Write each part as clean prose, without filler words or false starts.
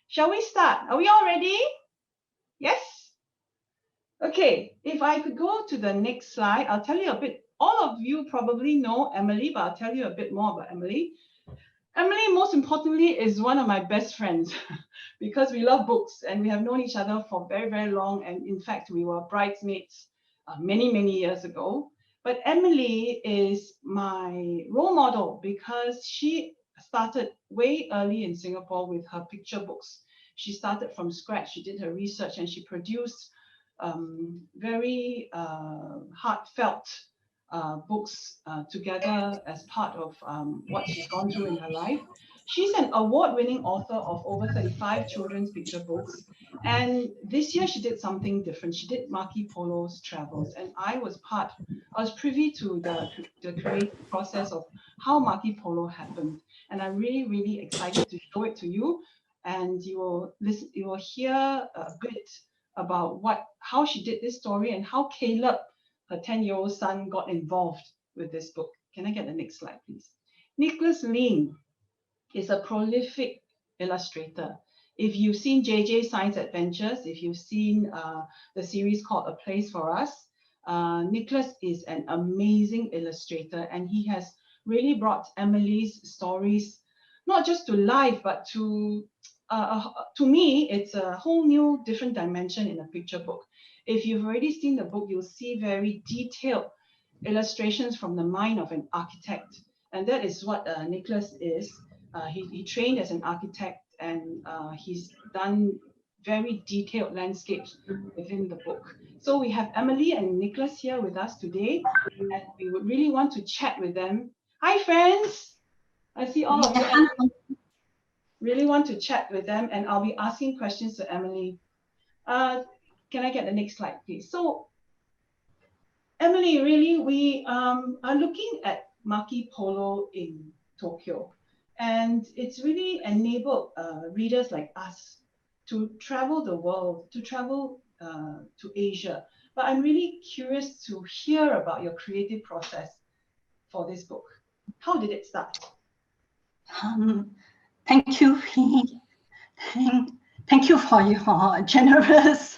Shall we start? Are we all ready? Yes? Okay, if I could go to the next slide, I'll tell you a bit. All of you probably know Emily, but I'll tell you a bit more about Emily. Emily, most importantly, is one of my best friends because we love books and we have known each other for very, very long. And in fact, we were bridesmaids many, many years ago. But Emily is my role model because she started way early in Singapore with her picture books. She started from scratch. She did her research and she produced very heartfelt books together as part of what she's gone through in her life. She's an award-winning author of over 35 children's picture books. And this year she did something different. She did Marco Polo's travels. And I was privy to the creative process of how Marco Polo happened. And I'm really, really excited to show it to you. And you will hear a bit about how she did this story and how Caleb, her 10-year-old son, got involved with this book. Can I get the next slide, please? Nicholas Liem is a prolific illustrator. If you've seen JJ Science Adventures, if you've seen the series called A Place for Us, Nicholas is an amazing illustrator, and he has really brought Emily's stories not just to life, but to me, it's a whole new different dimension in a picture book. If you've already seen the book, you'll see very detailed illustrations from the mind of an architect. And that is what Nicholas is. He trained as an architect, and he's done very detailed landscapes within the book. So we have Emily and Nicholas here with us today, and we would really want to chat with them. Hi, friends. I see all of you. Really want to chat with them, and I'll be asking questions to Emily. Can I get the next slide, please? So, Emily, really, we are looking at Marco Polo in Tokyo, and it's really enabled readers like us to travel the world, to travel to Asia. But I'm really curious to hear about your creative process for this book. How did it start? Thank you. Thank you for your generous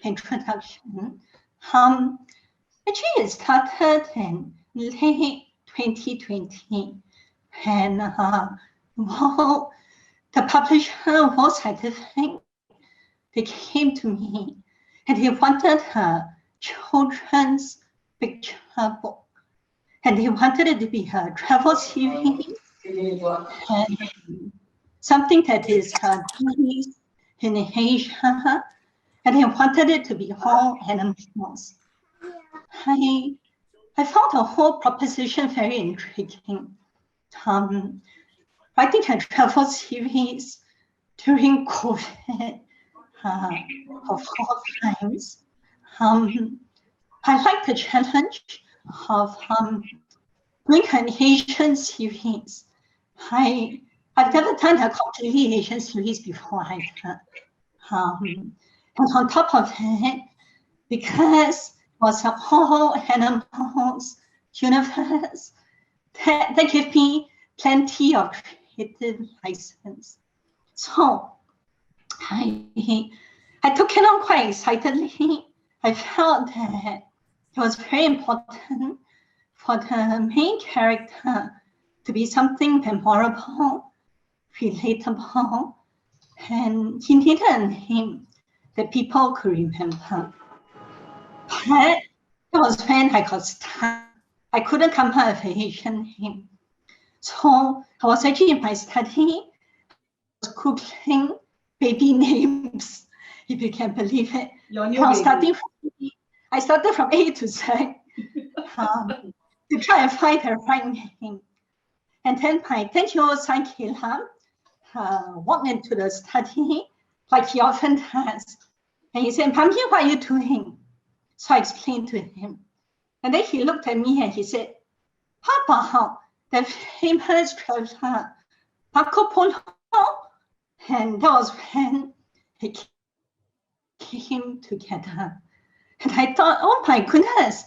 introduction. Actually, it started in late 2020, and well, the publisher was scientific. They came to me, and they wanted a children's picture book, and they wanted it to be a travel series. And something that is based in Asia, and I wanted it to be all animals. I found the whole proposition very intriguing. Writing a travel series during COVID of all times. I like the challenge of doing an Asian series. I've never done a completely Asian series before either. And on top of it, because it was a whole animals universe, that gave me plenty of creative license. So I took it on quite excitedly. I felt that it was very important for the main character to be something memorable, relatable, and he needed a name that people could remember. But that was when I got stuck. I couldn't come up with an Asian name. So I was actually in my study, I was Googling baby names, if you can believe it. I started from A to Z to try and find the right name. And then my 10-year-old son Caleb walked into the study like he often does. And he said, "Mommy, what are you doing?" So I explained to him. And then he looked at me and he said, "How about the famous traveler, Marco Polo?" And that was when it came together. And I thought, oh my goodness,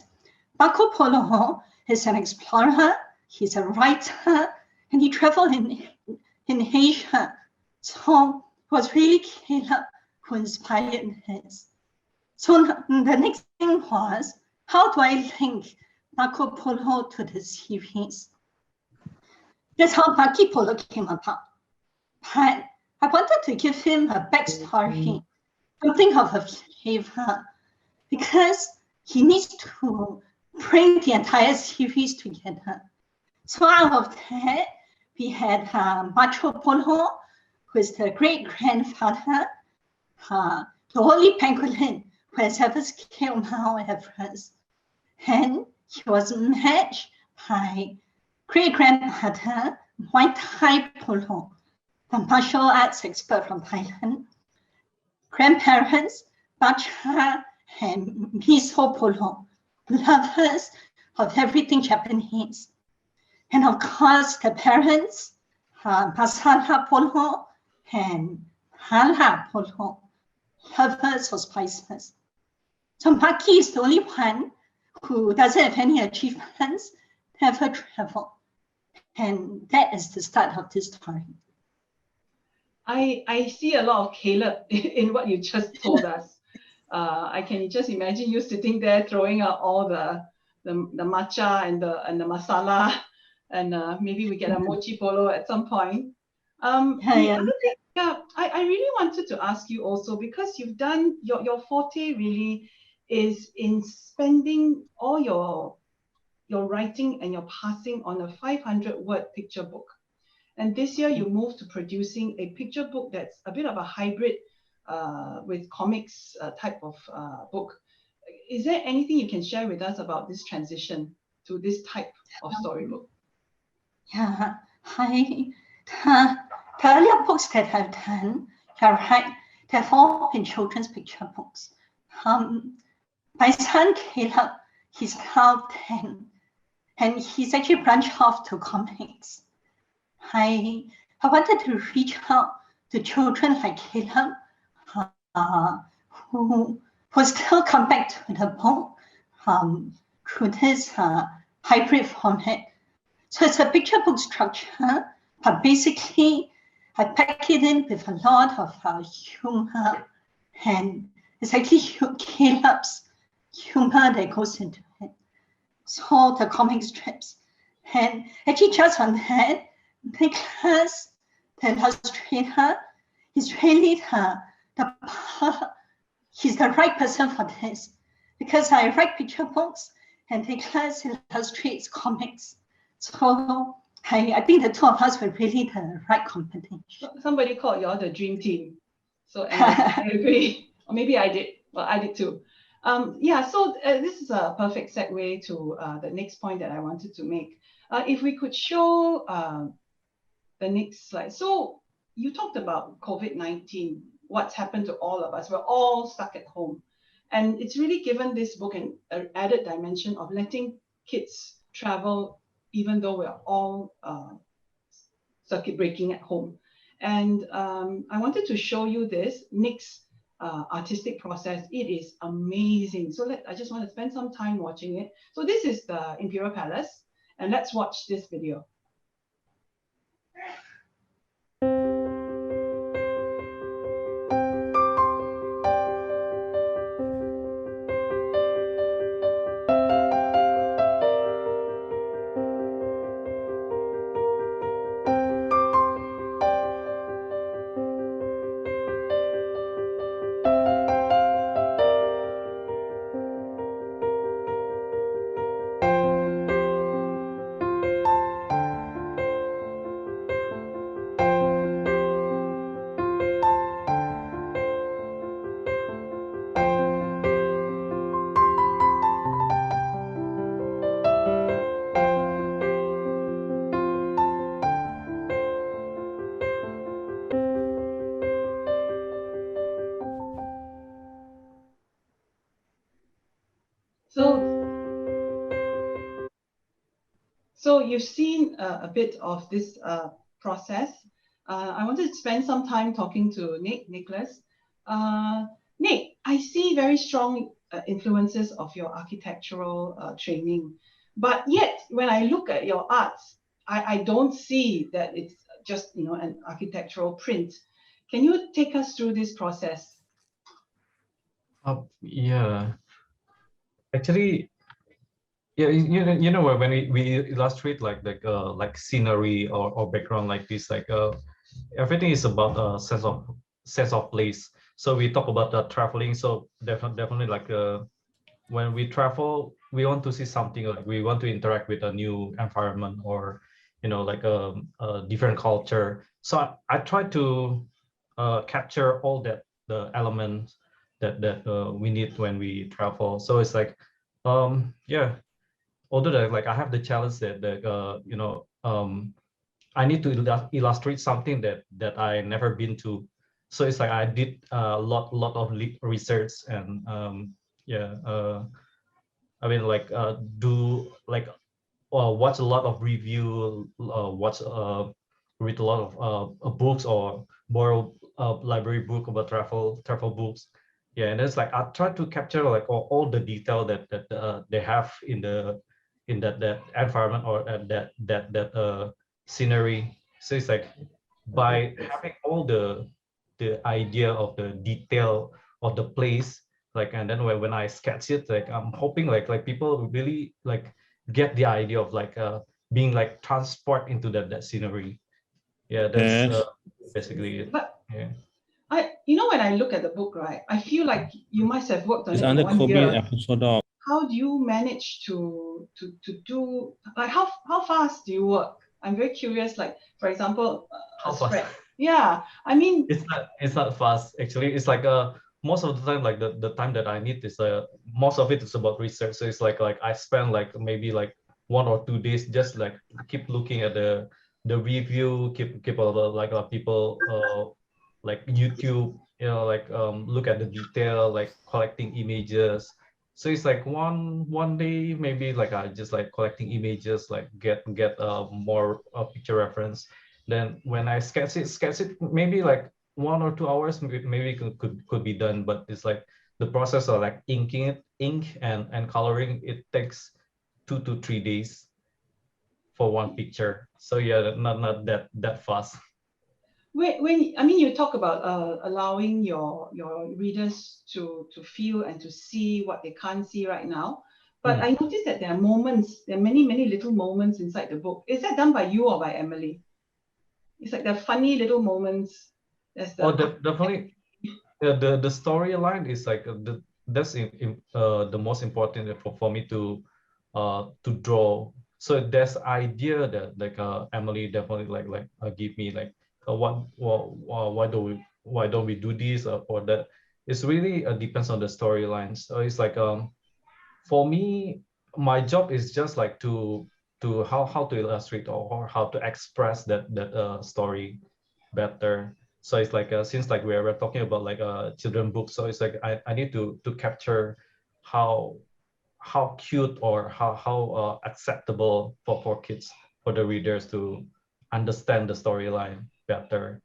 Marco Polo is an explorer, he's a writer, and he traveled in Asia. So was really Caleb who inspired this. So the next thing was, how do I link Marco Polo to the series? That's how Marco Polo came about. But I wanted to give him a backstory, something of a flavor, because he needs to bring the entire series together. So out of that, we had Marco Polo, who is the great-grandfather, the only pangolin who has ever scaled Mount Everest. And he was matched by great-grandmother Muay Thai Polo, the martial arts expert from Thailand. Grandparents, Bacha and Miso Polo, lovers of everything Japanese. And of course, the parents, Masala Polo and Hala Polo, lovers of spices. So Maki is the only one who doesn't have any achievements, never travel. And that is the start of this story. I see a lot of Caleb in what you just told us. I can just imagine you sitting there throwing out all the matcha and the masala, and maybe we get a mochi polo at some point. The other thing, I really wanted to ask you also, because you've done your forte really is in spending all your writing and your passing on a 500-word picture book. And this year you moved to producing a picture book that's a bit of a hybrid with comics type of book. Is there anything you can share with us about this transition to this type of storybook? Yeah, the earlier books that I've done, you're right, they've all been children's picture books. My son Caleb, he's now 10, and he's actually branched off to comics. I wanted to reach out to children like Caleb, who still come back to the book through this hybrid format. So it's a picture book structure, but basically I pack it in with a lot of humor, and it's actually Caleb's humor that goes into it. So the comic strips, and actually just on that, Nicholas, the illustrator, is really he's the right person for this, because I write picture books and Nicholas illustrates comics. So I think the two of us were really the right combination. Somebody called you all the dream team. So I agree. Or maybe I did. Well, I did too. Yeah, so this is a perfect segue to the next point that I wanted to make. If we could show the next slide. So you talked about COVID-19, what's happened to all of us. We're all stuck at home. And it's really given this book an added dimension of letting kids travel, even though we're all circuit breaking at home. And I wanted to show you this Nick's artistic process. It is amazing. So I just want to spend some time watching it. So this is the Imperial Palace, and let's watch this video. So you've seen a bit of this process. I wanted to spend some time talking to Nicholas. Nick, I see very strong influences of your architectural training, but yet when I look at your arts, I don't see that it's just an architectural print. Can you take us through this process? Yeah. Actually, yeah, you know when we illustrate like scenery or background like this, like everything is about a sense of place. So we talk about the traveling. So definitely like when we travel, we want to see something, like we want to interact with a new environment, or like a different culture. So I try to capture all the elements that we need when we travel. So it's like yeah, although like I have the challenge that I need to illustrate something that I never been to. So it's like I did a lot of research, and yeah, I mean like do like watch a lot of review, watch read a lot of books, or borrow a library book about travel books. Yeah, and it's like I try to capture like all the detail that they have in that environment, or that scenery. So it's like by having all the idea of the detail of the place, like, and then when I sketch it, like I'm hoping like people really like get the idea of like being like transport into that scenery. Yeah, that's Yes. basically it. But Yeah. when I look at the book, right, I feel like you must have worked on It's it for under 1 COVID year. episode of. How do you manage to do, like, how fast do you work? I'm very curious. Like, for example, How a fast? spread. Yeah, I mean, It's not fast actually. It's like most of the time, like the time that I need is most of it is about research. So it's like I spend like maybe like 1 or 2 days just like keep looking at the review, keep all the like people like YouTube, like look at the detail, like collecting images. So it's like one day maybe like I just like collecting images, like get more picture reference. Then when I sketch it maybe like 1 or 2 hours, maybe could be done. But it's like the process of like ink and coloring, it takes 2 to 3 days for one picture. So yeah, not that fast. when I mean, you talk about allowing your readers to feel and to see what they can't see right now. But I noticed that there are many little moments inside the book. Is that done by you or by Emily? It's like the funny little moments. There's the Definitely. The storyline is like that's the most important for me to draw. So there's idea that like Emily definitely like give me like why don't we do this or that. It's really depends on the storyline. So it's like for me, my job is just like to how to illustrate, or how to express that story better. So it's like since like we're talking about like children books, so it's like I need to capture how cute, or how acceptable for kids, for the readers to understand the storyline better.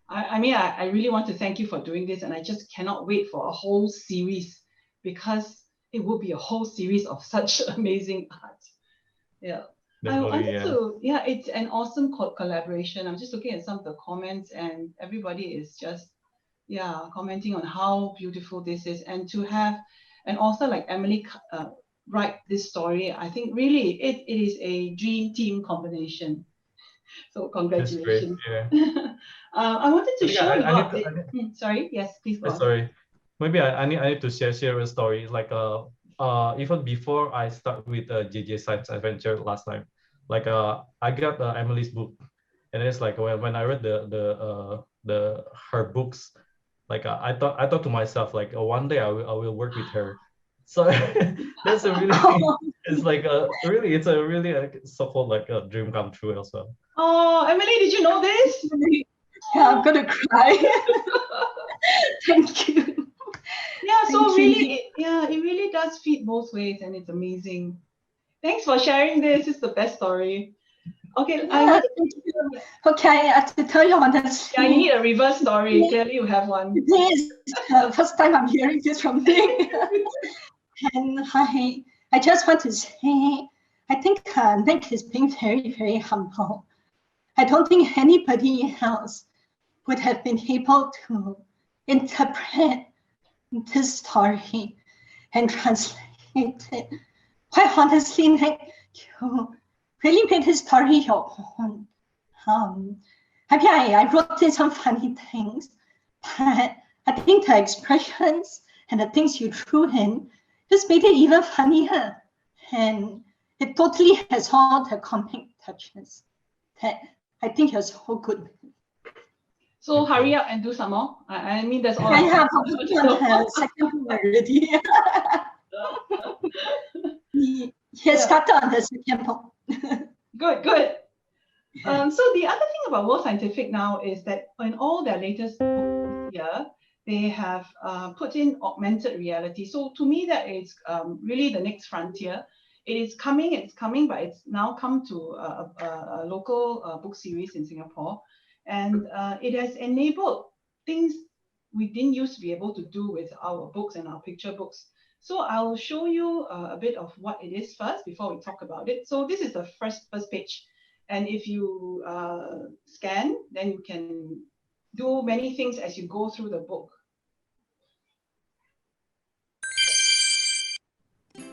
I mean, I really want to thank you for doing this, and I just cannot wait for a whole series, because it will be a whole series of such amazing art. Yeah. I wanted to, it's an awesome collaboration. I'm just looking at some of the comments, and everybody is just, commenting on how beautiful this is. And to have an author like Emily write this story, I think really it is a dream team combination. So congratulations. That's great. Yeah. I wanted to show I you. Sorry, yes, please go on. Sorry, maybe I need to share a story. Like even before I start with JJ Science Adventure last time, like I got Emily's book, and it's like when I read the her books, like I thought to myself like one day I will work with her. So that's a really it's like it's a really so-called like a dream come true as well. Oh, Emily, did you know this? Yeah, I'm gonna cry. Thank you. Yeah, so Thank you. really, it really does feed both ways, and it's amazing. Thanks for sharing this. It's the best story. Okay, Yeah, okay, I have to tell you honestly. Yeah, you need a reverse story. Clearly, you have one. This is first time I'm hearing this from Nick. And I just want to say, I think Nick is being very, very humble. I don't think anybody else would have been able to interpret this story and translate it. Quite honestly, you really made his story your own. I wrote in some funny things, but I think the expressions and the things you threw in just made it even funnier. And it totally has all the comic touches that I think you're so good with. So hurry up and do some more. I mean, that's all. I have the second book already. He has started on the second book. Good. So the other thing about World Scientific now is that in all their latest books this year, they have put in augmented reality. So to me, that is really the next frontier. It's coming, but it's now come to a local book series in Singapore. And it has enabled things we didn't used to be able to do with our books and our picture books. So I'll show you a bit of what it is first before we talk about it. So this is the first page. And if you scan, then you can do many things as you go through the book.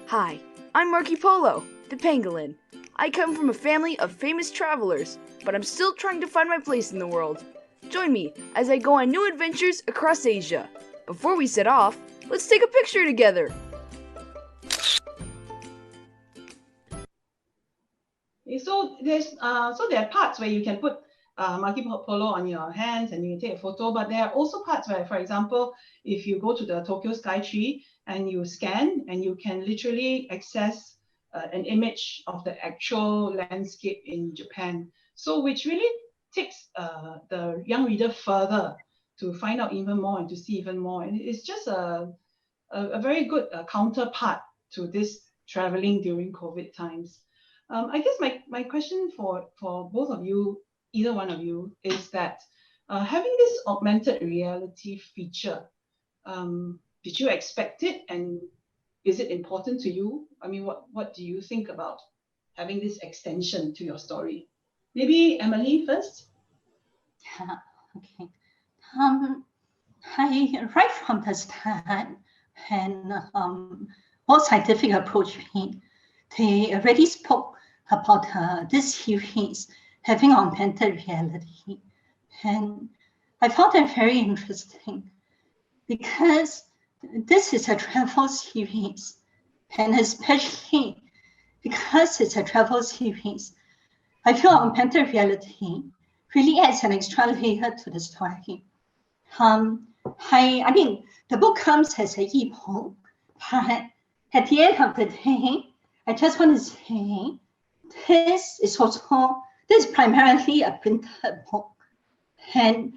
Hi, I'm Marky Polo, the pangolin. I come from a family of famous travelers, but I'm still trying to find my place in the world. Join me as I go on new adventures across Asia. Before we set off, let's take a picture together. So there are parts where you can put Marky Polo on your hands and you can take a photo, but there are also parts where, for example, if you go to the Tokyo Sky Tree and you scan and you can literally access an image of the actual landscape in Japan. So which really takes the young reader further to find out even more and to see even more. And it's just a very good counterpart to this traveling during COVID times. I guess my question for both of you, either one of you, is that having this augmented reality feature, did you expect it, and is it important to you? I mean, what do you think about having this extension to your story? Maybe Emily first. Yeah, okay. I right from the start, and World Scientific approached me, they already spoke about this series having augmented reality, and I found that very interesting because this is a travel series, and especially because it's a travel series, I feel augmented reality really adds an extra layer to the story. I mean, the book comes as an ebook, but at the end of the day, I just want to say this is primarily a printed book, and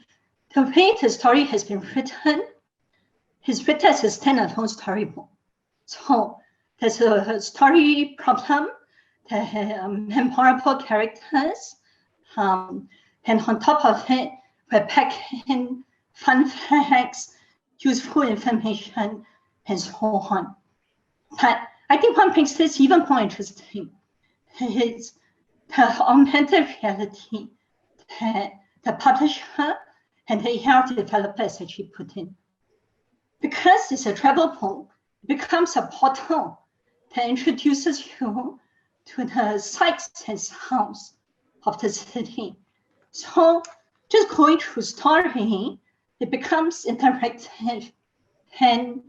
the way the story has been written is written as a standalone storybook. So there's a story problem, the memorable characters, and on top of it, we're packing fun facts, useful information, and so on. But I think what makes this even more interesting is the augmented reality that the publisher and the AR developers actually put in. Because it's a travel book, it becomes a portal that introduces you to the sights and sounds of the city. So just going through story, it becomes interactive. And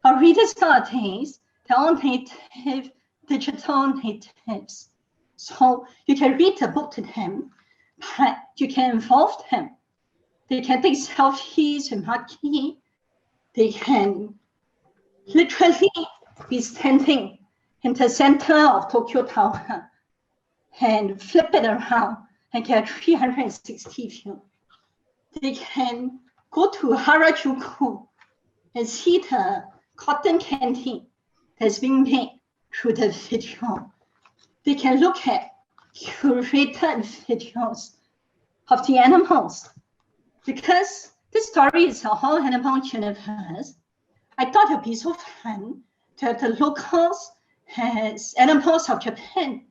our readers nowadays, they're all native, digital natives. So you can read the book to them, but you can involve them. They can take selfies with Marky. They can literally be standing in the center of Tokyo Tower and flip it around and get a 360 view. They can go to Harajuku and see the cotton candy that's being made through the video. They can look at curated videos of the animals. Because this story is a whole animal universe, I thought it would be so fun to have the locals as animals of Japan.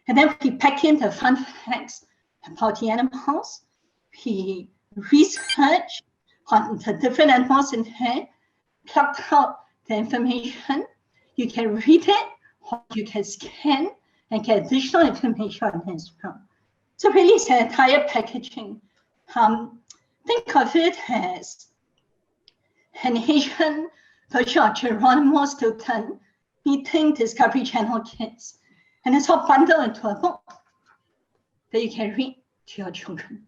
And then we pack in the fun facts about the animals. We research on the different animals in there, pluck out the information. You can read it, or you can scan and get additional information on it as well. So really it's an entire packaging. Think of it as an Asian version of Geronimo Stilton meeting Discovery Channel kids. And it's all bundled into a book that you can read to your children.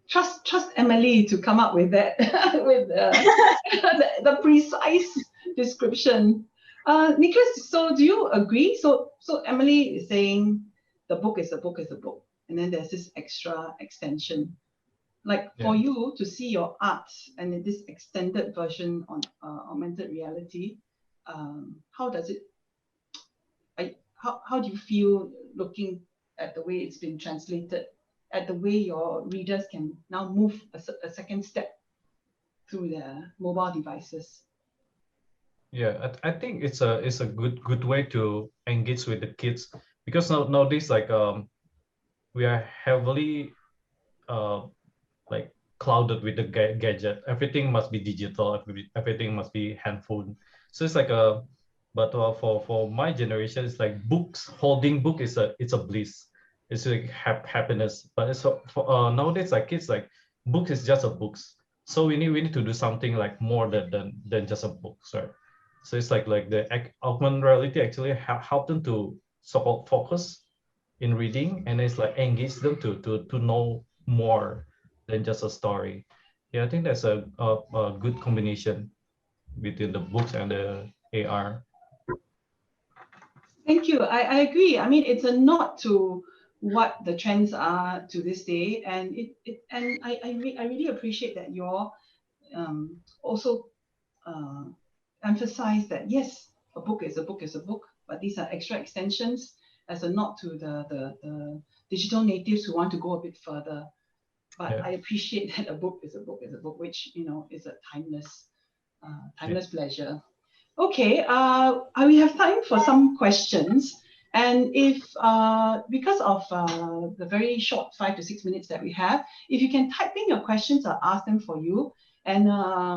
Trust Emily to come up with that, with the precise description. Nicholas, so do you agree? So Emily is saying the book is a book, and then there's this extra extension. Like for you to see your art and in this extended version on augmented reality, how does it? How do you feel looking at the way it's been translated, at the way your readers can now move a second step through their mobile devices? Yeah, I think it's a good way to engage with the kids, because nowadays like we are heavily like clouded with the gadget. Everything must be digital. Everything must be handphone. So it's like but for my generation, it's like books. Holding book is it's a bliss. It's like happiness. But it's for nowadays, like kids, like book is just a books. So we need to do something like more than just a book, right? So it's like the augmented reality actually help them to support focus in reading, and it's like engage them to know more than just a story. Yeah, I think that's a good combination between the books and the AR. Thank you. I agree. I mean, it's a nod to what the trends are to this day, and I really appreciate that you're also emphasize that yes, a book is a book, but these are extra extensions as a nod to the digital natives who want to go a bit further. But I appreciate that a book is a book, which is a timeless pleasure. Okay, we have time for some questions, and if because of the very short 5 to 6 minutes that we have, if you can type in your questions, I'll ask them for you, and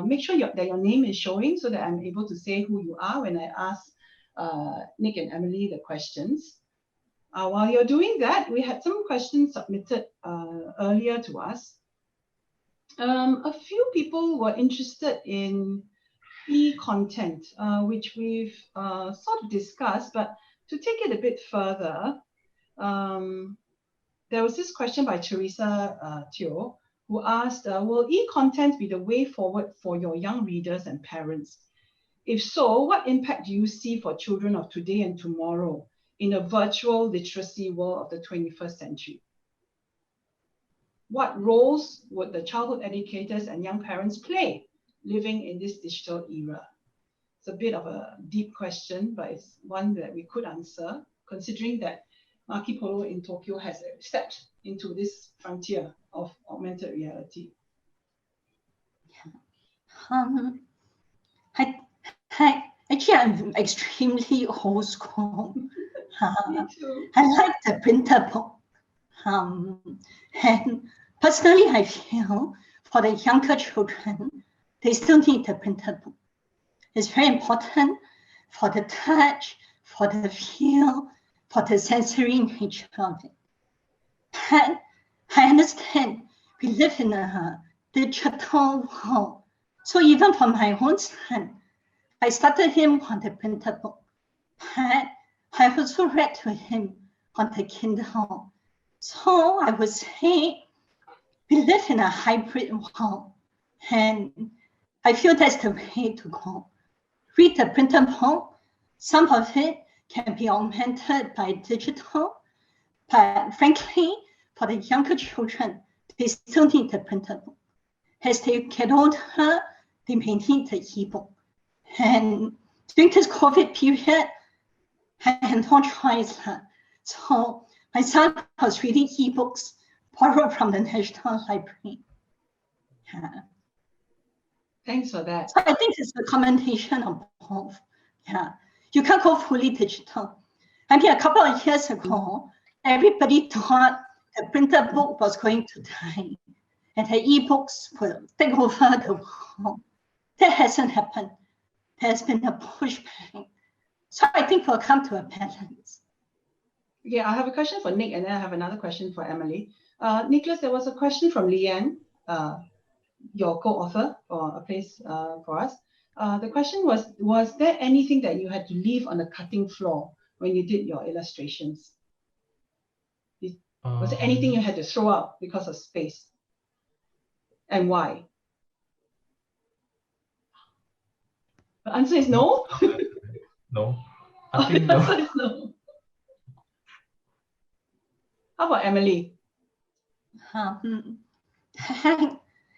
make sure that your name is showing so that I'm able to say who you are when I ask Nick and Emily the questions. While you're doing that, we had some questions submitted earlier to us. A few people were interested in e-content, which we've sort of discussed, but to take it a bit further, there was this question by Teresa Teo, who asked, will e-content be the way forward for your young readers and parents? If so, what impact do you see for children of today and tomorrow in a virtual literacy world of the 21st century? What roles would the childhood educators and young parents play living in this digital era? It's a bit of a deep question, but it's one that we could answer, considering that Marco Polo in Tokyo has stepped into this frontier of augmented reality. Actually, I'm extremely old school. Me too. I like the printed book. And personally, I feel for the younger children, they still need the printed book. It's very important for the touch, for the feel, for the sensory nature of it. And I understand we live in a digital world. So even for my own son, I started him on the printed book. And I also read to him on the Kindle. So I would say we live in a hybrid world. And I feel that's the way to go. Read the printed book. Some of it can be augmented by digital. But frankly, for the younger children, they still need the printed book. As they get older, they may need the e-book. And during this COVID period, I had no choice. So my son was reading e-books borrowed from the National Library. Yeah. Thanks for that. So I think it's a combination of both. Yeah. You can't go fully digital. I mean, a couple of years ago, everybody thought the printed book was going to die. and her ebooks will take over the world. That hasn't happened. There's been a pushback. So I think we'll come to a balance. Yeah, I have a question for Nick, and then I have another question for Emily. Nicholas, there was a question from Leanne, your co-author for a place for us. The question was there anything that you had to leave on the cutting floor when you did your illustrations? Was there anything you had to throw out because of space? And why? The answer is no? No. I think The no. answer is no. How about Emily?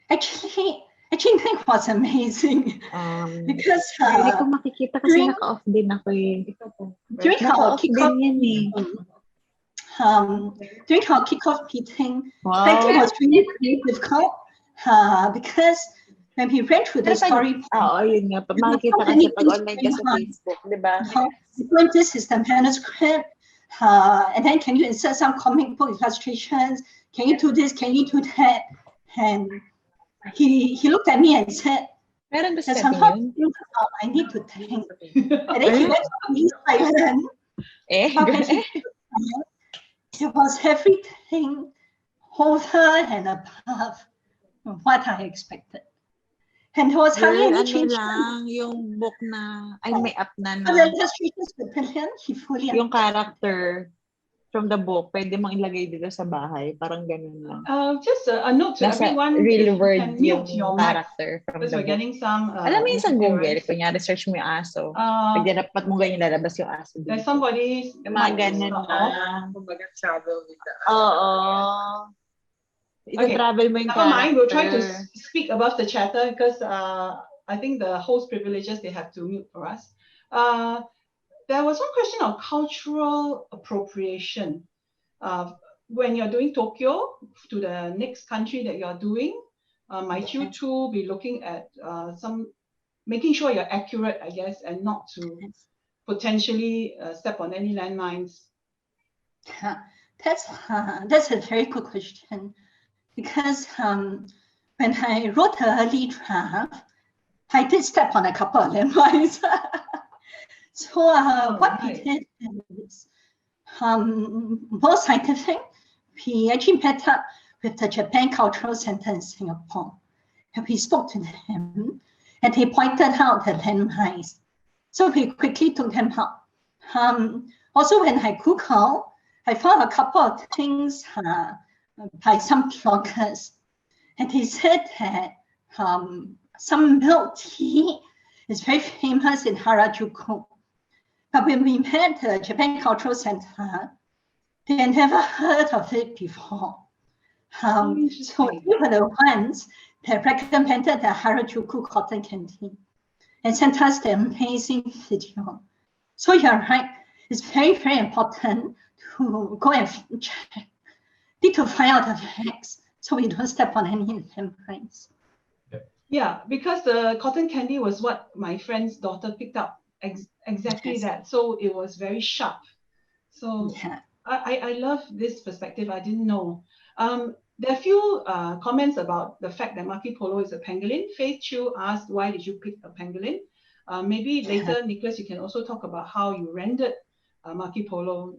Actually, Nick was amazing because Hindi ko makikita kasi during- naka-off din ako eh. during our Naka-off kickoff din yan eh. during our kickoff meeting, Wow. I think it was really difficult because when we read through the story, Oo, yun nga. Makikita kasi pag online ka sa Facebook, di ba? this is the manuscript, and then can you insert some comic book illustrations? Can you do this? Can you do that? And he looked at me and said, Meron ba "There's setting somehow yun? I need to think." And then he went to me silent. Eh, It was everything over and above what I expected. And there was hardly girl, any ano change. lang, yung book na, ay may app na But the na, illustrations were brilliant. He fully yung character from the book, pwede mong ilagay dito sa bahay. Parang ganun lang. Just a note to Nasa everyone. real if you world can mute yung your mic, character from because the we're book. getting some. Alam mo yung sa Google, interference. kunyari search mo yung aso. Pag dapat mo ganyan lalabas yung aso. There's dito. somebody. Yung mga ganun na. Kumbaga travel with the Oo. Okay, Ito-travel mo yung never mind. We'll try to character. speak above the chatter because I think the host privileges they have to mute for us. There was one question of cultural appropriation. When you're doing Tokyo to the next country that you're doing, might you too be looking at making sure you're accurate, I guess, and not to potentially step on any landmines? That's a very good question, because when I wrote the early draft, I did step on a couple of landmines. So what we did is more scientific. We actually met up with the Japan Cultural Center in Singapore, and we spoke to them, and they pointed out the landmines. So we quickly took them out. Also, when I Googled, I found a couple of things by some bloggers, and they said that some milk tea is very famous in Harajuku. But when we met the Japan Cultural Center, they had never heard of it before. So we were the ones that recommended the Harajuku cotton candy and sent us the amazing video. So you're right, it's very, very important to go and check, need to find out the facts so we don't step on any landmines. Yeah, because the cotton candy was what my friend's daughter picked up, exactly Yes. that. So it was very sharp. So Yeah. I love this perspective. I didn't know. There are a few comments about the fact that Marky Polo is a pangolin. Faith Chu asked, why did you pick a pangolin? Maybe later, Nicholas, you can also talk about how you rendered Marky Polo,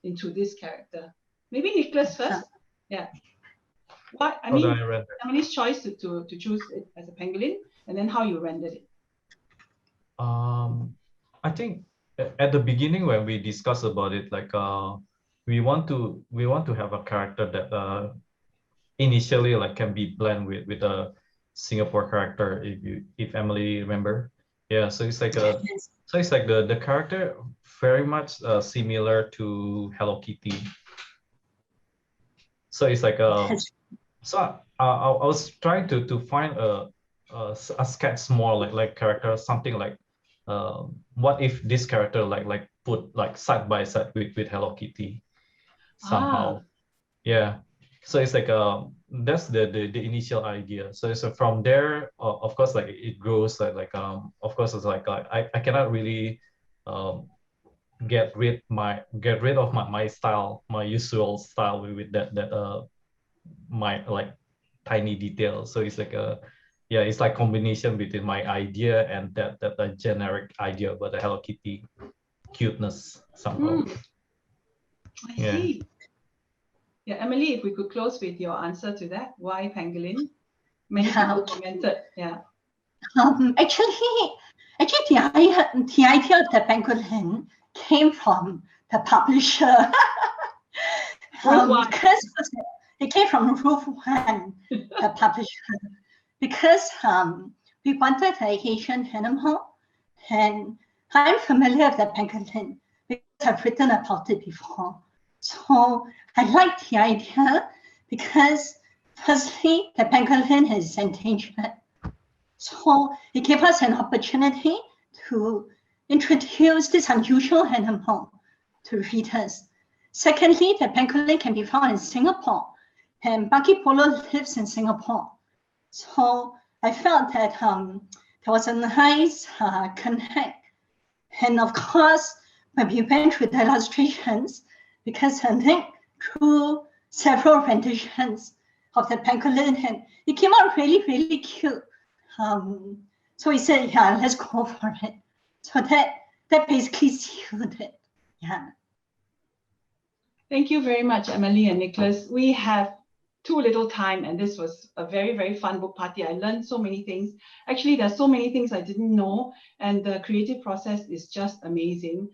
into this character. Maybe Nicholas first. Yeah. What I mean, Emily's choice to choose it as a pangolin, and then how you rendered it. I think at the beginning when we discussed about it, like we want to have a character that initially like can be blend with a Singapore character, if Emily remember. Yeah, so it's like the character very much similar to Hello Kitty. So it's like so I was trying to find a sketch more like character, something like what if this character like put like side by side with Hello Kitty somehow. Yeah, so it's like that's the initial idea. So from there of course like it grows like of course it's like I cannot really get rid of my style, my usual style with that my like tiny details. So it's like a, yeah, it's like combination between my idea and that generic idea about the Hello Kitty cuteness somehow. I Yeah. see. Yeah, Emily, if we could close with your answer to that, why pangolin? Many people commented. Yeah. Actually, the idea of the pangolin came from the publisher. Because it came from Ruth Wan, the publisher. Because we wanted an Asian animal, and I'm familiar with the pangolin because I've written about it before. So I liked the idea because, firstly, the pangolin is endangered. So it gave us an opportunity to introduce this unusual animal to readers. Secondly, the pangolin can be found in Singapore, and Marky Polo lives in Singapore. So I felt that there was a nice connect. And of course, when we went through the illustrations, because I think through several renditions of the pangolin, and it came out really, really cute. So we said, yeah, let's go for it. So that basically sealed it. Yeah. Thank you very much, Emily and Nicholas. We have too little time, and this was a very, very fun book party. I learned so many things. Actually, there's so many things I didn't know, and the creative process is just amazing.